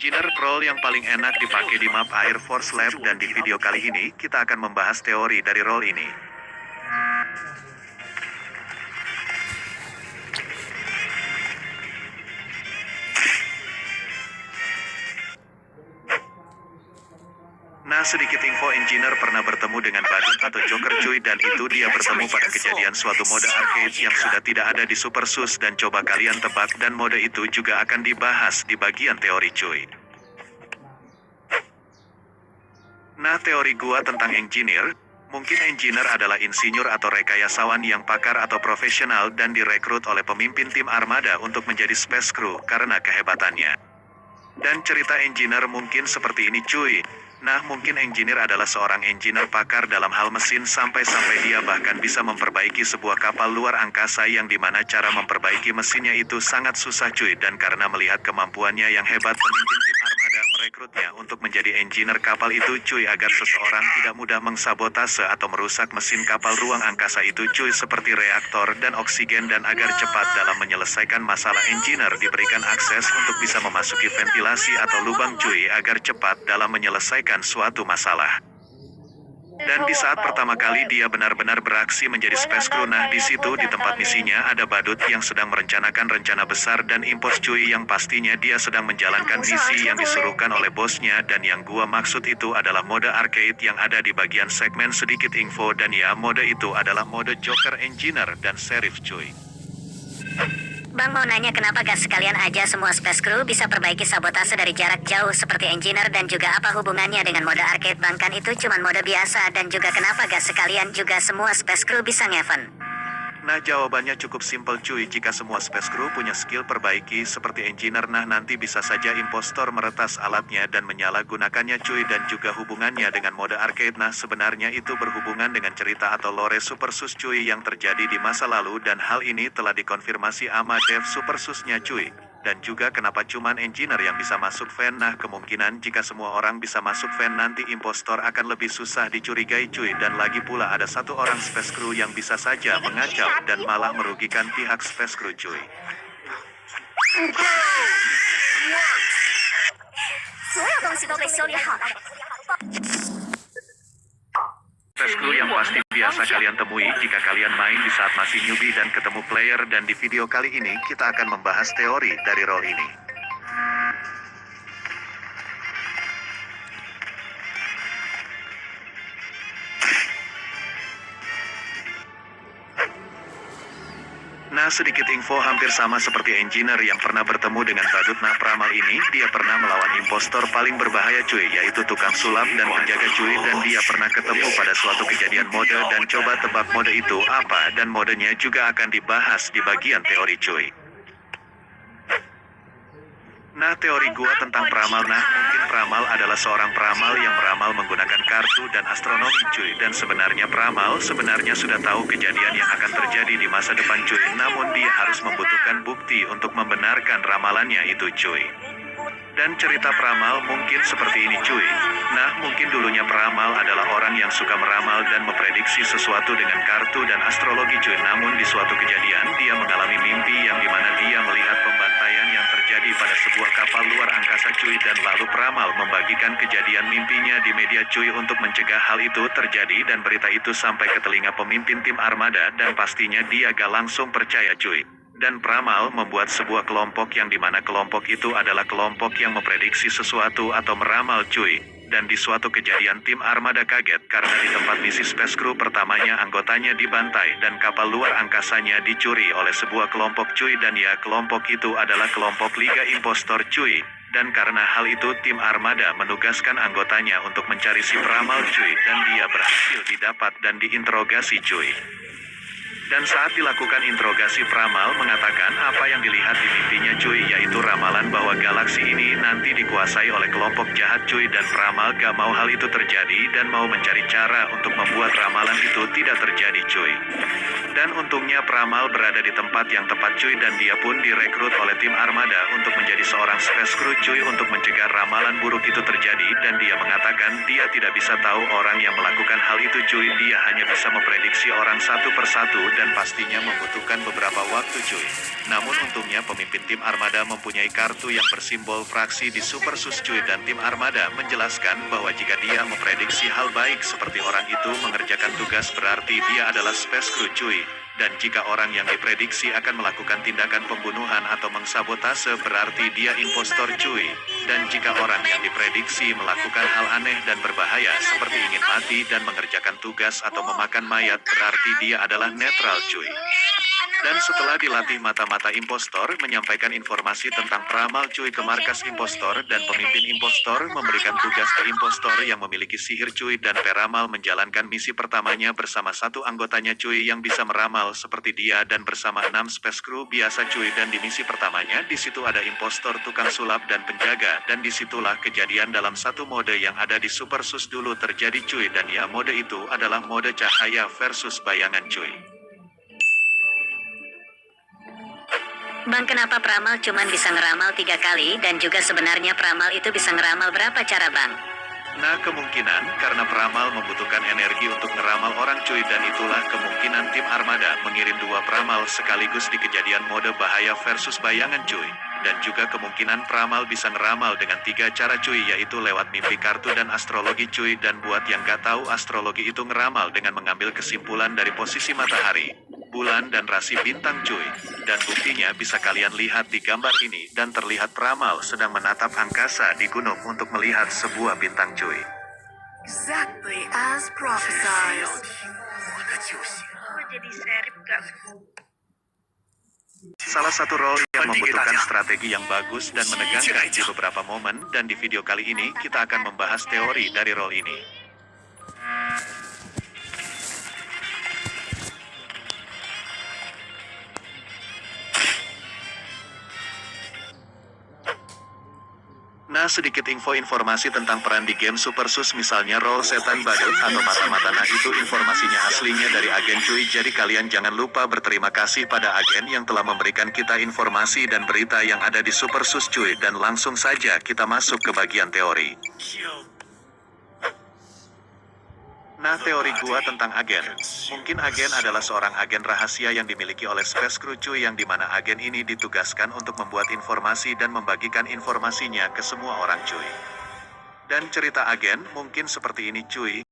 Engineer role yang paling enak dipakai di map Air Force Lab dan di video kali ini kita akan membahas teori dari role ini. Nah, sedikit info, Engineer pernah bertemu dengan Badut atau Joker cuy, dan itu dia bertemu pada kejadian suatu mode arcade yang sudah tidak ada di Super Sus, dan coba kalian tebak, dan mode itu juga akan dibahas di bagian teori cuy. Nah, teori gua tentang Engineer, mungkin Engineer adalah insinyur atau rekayasawan yang pakar atau profesional dan direkrut oleh pemimpin tim armada untuk menjadi space crew karena kehebatannya. Dan cerita Engineer mungkin seperti ini cuy. Nah, mungkin Engineer adalah seorang engineer pakar dalam hal mesin sampai-sampai dia bahkan bisa memperbaiki sebuah kapal luar angkasa yang dimana cara memperbaiki mesinnya itu sangat susah cuy, dan karena melihat kemampuannya yang hebat pemimpin tim armada merekrutnya untuk menjadi engineer kapal itu cuy, agar seseorang tidak mudah mengsabotase atau merusak mesin kapal ruang angkasa itu cuy, seperti reaktor dan oksigen, dan agar cepat dalam menyelesaikan masalah Engineer diberikan akses untuk bisa memasuki ventilasi atau lubang cuy agar cepat dalam menyelesaikan suatu masalah. Dan di saat pertama kali dia benar-benar beraksi menjadi space crew, nah di situ di tempat misinya ada Badut yang sedang merencanakan rencana besar dan impos cuy, yang pastinya dia sedang menjalankan misi yang disuruhkan oleh bosnya, dan yang gua maksud itu adalah mode arcade yang ada di bagian segmen sedikit info, dan ya mode itu adalah mode Joker, Engineer, dan Sheriff cuy. Bang mau nanya kenapa gak sekalian aja semua space crew bisa perbaiki sabotase dari jarak jauh seperti Engineer, dan juga apa hubungannya dengan mode arcade, bang kan itu cuman mode biasa, dan juga kenapa gak sekalian juga semua space crew bisa ngeven? Nah, jawabannya cukup simpel cuy, jika semua space crew punya skill perbaiki seperti Engineer, nah nanti bisa saja impostor meretas alatnya dan menyalahgunakannya cuy. Dan juga hubungannya dengan mode arcade, nah sebenarnya itu berhubungan dengan cerita atau lore Super Sus cuy yang terjadi di masa lalu, dan hal ini telah dikonfirmasi sama dev Super Susnya cuy. Dan juga kenapa cuman Engineer yang bisa masuk van, nah kemungkinan jika semua orang bisa masuk van nanti impostor akan lebih susah dicurigai cuy, dan lagi pula ada satu orang space crew yang bisa saja mengacau dan malah merugikan pihak space crew cuy. Space crew yang pasti biasa kalian temui jika kalian main di saat masih newbie dan ketemu player, dan di video kali ini kita akan membahas teori dari role ini. Nah, sedikit info, hampir sama seperti Engineer yang pernah bertemu dengan Badut. Nah, peramal ini dia pernah melawan impostor paling berbahaya cuy, yaitu tukang sulap dan penjaga cuy, dan dia pernah ketemu pada suatu kejadian mode, dan coba tebak mode itu apa, dan modenya juga akan dibahas di bagian teori cuy. Nah, teori gua tentang peramal, nah mungkin peramal adalah seorang peramal yang meramal menggunakan kartu dan astronomi cuy, dan sebenarnya peramal sebenarnya sudah tahu kejadian yang akan terjadi di masa depan cuy, namun dia harus membutuhkan bukti untuk membenarkan ramalannya itu cuy. Dan cerita peramal mungkin seperti ini cuy. Nah, mungkin dulunya peramal adalah orang yang suka meramal dan memprediksi sesuatu dengan kartu dan astrologi cuy, namun di suatu kejadian dia mengalami mimpi yang dimana dia melihat pembantaian yang terjadi pada sebuah kapal luar angkasa cuy, dan lalu peramal membagikan kejadian mimpinya di media cuy untuk mencegah hal itu terjadi, dan berita itu sampai ke telinga pemimpin tim armada, dan pastinya dia gak langsung percaya cuy. Dan peramal membuat sebuah kelompok yang dimana kelompok itu adalah kelompok yang memprediksi sesuatu atau meramal cuy. Dan di suatu kejadian tim armada kaget karena di tempat misi space crew pertamanya anggotanya dibantai dan kapal luar angkasanya dicuri oleh sebuah kelompok cuy, dan ya kelompok itu adalah kelompok Liga Impostor cuy. Dan karena hal itu tim armada menugaskan anggotanya untuk mencari si peramal cuy, dan dia berhasil didapat dan diinterogasi cuy. Dan saat dilakukan interogasi, peramal mengatakan apa yang dilihat di mimpinya cuy, yaitu ramalan bahwa galaksi ini nanti dikuasai oleh kelompok jahat cuy, dan peramal gak mau hal itu terjadi dan mau mencari cara untuk membuat ramalan itu tidak terjadi cuy. Dan untungnya peramal berada di tempat yang tepat cuy, dan dia pun direkrut oleh tim armada untuk menjadi seorang space crew cuy untuk mencegah ramalan buruk itu terjadi, dan dia mengatakan dia tidak bisa tahu orang yang melakukan hal itu cuy, dia hanya bisa memprediksi orang satu persatu dan pastinya membutuhkan beberapa waktu cuy. Namun untungnya pemimpin tim Armada mempunyai kartu yang bersimbol fraksi di Super Sus cuy, dan tim Armada menjelaskan bahwa jika dia memprediksi hal baik seperti orang itu mengerjakan tugas berarti dia adalah Space Crew cuy. Dan jika orang yang diprediksi akan melakukan tindakan pembunuhan atau mengsabotase berarti dia impostor cuy. Dan jika orang yang diprediksi melakukan hal aneh dan berbahaya seperti ingin mati dan mengerjakan tugas atau memakan mayat berarti dia adalah netral cuy. Dan setelah dilatih mata-mata impostor menyampaikan informasi tentang peramal cuy ke markas impostor, dan pemimpin impostor memberikan tugas ke impostor yang memiliki sihir cuy, dan peramal menjalankan misi pertamanya bersama satu anggotanya cuy yang bisa meramal seperti dia dan bersama 6 space crew biasa cuy. Dan di misi pertamanya di situ ada impostor, tukang sulap dan penjaga, dan disitulah kejadian dalam satu mode yang ada di Super Sus dulu terjadi cuy, dan ya mode itu adalah mode cahaya versus bayangan cuy. Bang, kenapa peramal cuman bisa ngeramal 3 kali dan juga sebenarnya peramal itu bisa ngeramal berapa cara bang? Nah, kemungkinan karena peramal membutuhkan energi untuk ngeramal orang cuy, dan itulah kemungkinan tim Armada mengirim 2 peramal sekaligus di kejadian mode bahaya versus bayangan cuy. Dan juga kemungkinan peramal bisa ngeramal dengan 3 cara cuy, yaitu lewat mimpi kartu dan astrologi cuy. Dan buat yang gak tahu, astrologi itu ngeramal dengan mengambil kesimpulan dari posisi matahari, bulan dan rasi bintang cuy. Dan buktinya bisa kalian lihat di gambar ini, dan terlihat peramal sedang menatap angkasa di gunung untuk melihat sebuah bintang cuy. Exactly as prophesied. Jadi serip gak? Salah satu role yang membutuhkan strategi yang bagus dan menegangkan di beberapa momen, dan di video kali ini kita akan membahas teori dari role ini. Nah, sedikit informasi tentang peran di game Super Sus, misalnya role setan badut atau mata-mata. Nah, itu informasinya aslinya dari agen cuy, jadi kalian jangan lupa berterima kasih pada agen yang telah memberikan kita informasi dan berita yang ada di Super Sus cuy. Dan langsung saja kita masuk ke bagian teori. Nah, teori gua tentang agen. Mungkin agen adalah seorang agen rahasia yang dimiliki oleh Space Crew cuy, yang dimana agen ini ditugaskan untuk membuat informasi dan membagikan informasinya ke semua orang cuy. Dan cerita agen mungkin seperti ini cuy.